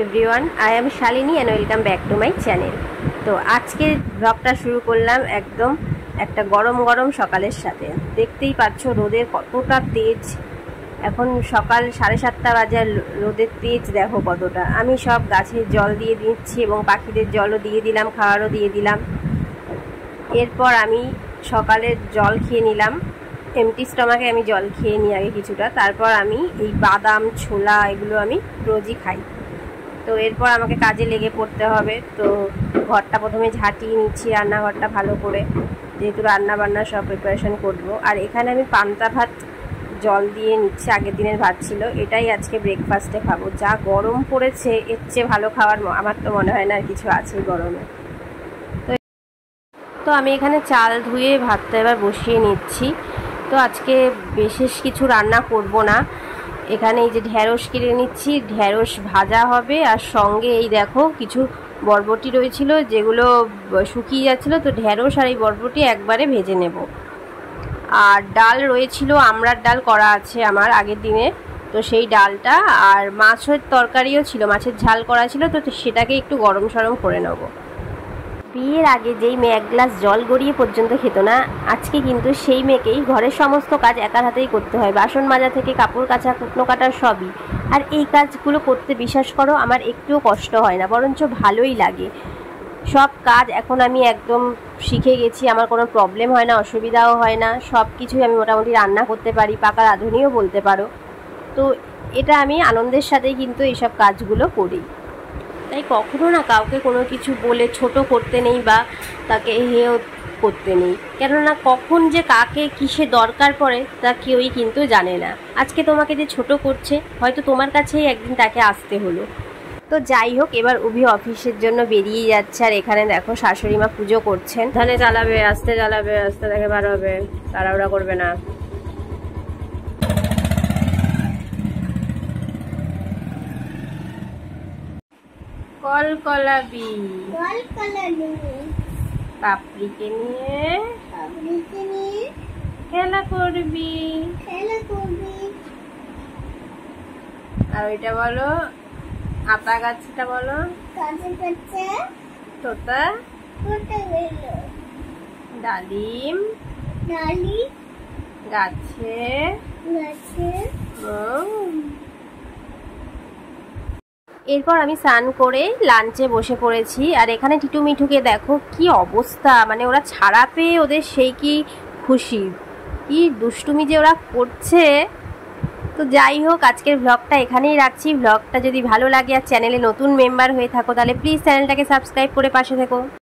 Everyone, I am Shalini and welcome back to my channel. তো আজকে ব্লগটা শুরু করলাম একদম একটা গরম গরম সকালের সাথে। দেখতেই পাচ্ছ রোদের কতটা তেজ। এখন সকাল 7:30 বাজে, রোদের তেজ দেখো কতটা। আমি সব গাছের জল দিয়ে দিচ্ছি এবং পাখিদের জলও দিয়ে দিলাম, খাওয়ারও দিয়ে দিলাম। এরপর আমি সকালের জল খেয়ে নিলাম, এমটি স্টমাকে আমি জল খেয়ে নিই আগে কিছুটা। তারপর আমি এই বাদাম ছোলা এগুলো আমি রোজই খাই। তো এরপর আমাকে কাজে লেগে পড়তে হবে। তো ঘরটা প্রথমে ঝাঁটিয়ে নিচ্ছি, রান্নাঘরটা ভালো করে, যেহেতু রান্না বান্না সব প্রিপারেশন করবো। আর এখানে আমি পান্তা ভাত জল দিয়ে নিচ্ছি, আগের দিনের ভাত ছিল, এটাই আজকে ব্রেকফাস্টে খাবো। যা গরম পড়েছে, এর চেয়ে ভালো খাওয়ার আমার তো মনে হয় না আর কিছু আছে গরমে। তো আমি এখানে চাল ধুয়ে ভাতটা এবার বসিয়ে নিচ্ছি। তো আজকে বিশেষ কিছু রান্না করব না। এখানে এই যে ঢ্যাঁড়স কিনে নিচ্ছি, ঢ্যাঁড়স ভাজা হবে, আর সঙ্গে এই দেখো কিছু বরবটি রয়েছিল যেগুলো শুকিয়ে যাচ্ছিল। তো ঢ্যাঁড়স আর এই বরবটি একবারে ভেজে নেব। আর ডাল রয়েছিল, আমড়ার ডাল করা আছে আমার আগের দিনে, তো সেই ডালটা, আর মাছের তরকারিও ছিল, মাছের ঝাল করা ছিল, তো সেটাকে একটু গরম সরম করে নেব। বিয়ের আগে যেই মেয়ে এক গ্লাস জল গড়িয়ে পর্যন্ত খেত না, আজকে কিন্তু সেই মেয়েকেই ঘরের সমস্ত কাজ একার হাতেই করতে হয়, বাসন মাজা থেকে কাপড় কাচা, কুটনো কাটার সবই। আর এই কাজগুলো করতে বিশ্বাস করো আমার একটুও কষ্ট হয় না, বরঞ্চ ভালোই লাগে। সব কাজ এখন আমি একদম শিখে গেছি, আমার কোনো প্রবলেম হয় না, অসুবিধাও হয় না। সব কিছুই আমি মোটামুটি রান্না করতে পারি, পাকা রাঁধুনিও বলতে পারো। তো এটা আমি আনন্দের সাথেই কিন্তু এইসব কাজগুলো করি। তাই কখনো না কাউকে কোনো কিছু বলে ছোট করতে নেই বা তাকে হেয় করতে নেই, কেননা কখন যে কাকে কিসে দরকার পড়ে তা কেউই কিন্তু জানে না। আজকে তোমাকে যে ছোট করছে, হয়তো তোমার কাছেই একদিন তাকে আসতে হলো। তো যাই হোক, এবার উভি অফিসের জন্য বেরিয়ে যাচ্ছে। আর এখানে দেখো শাশুড়ি মা পুজো করছেন। ধানে চালাবে, আস্তে দেখে বার হবে, তাড়াহুড়া করবে না। কলকলাবি পাপড়িকে নিয়ে খেলা করবি। আর ওইটা বলো, আতা গাছটা বলো, তোতা ডালিম গাছে। এরপর আমি স্নান করে লাঞ্চে বসে পড়েছি। আর এখানে টিটু মিঠুকে দেখো কি অবস্থা, মানে ওরা ছাড়া পেয়ে ওদের সেই কি খুশি, কি দুষ্টুমি যে ওরা করছে। তো যাই হোক, আজকের ব্লগটা এখানেই রাখছি। ব্লগটা যদি ভালো লাগে আর চ্যানেলে নতুন মেম্বার হয়ে থাকো, তাহলে প্লিজ চ্যানেলটাকে সাবস্ক্রাইব করে পাশে থেকো।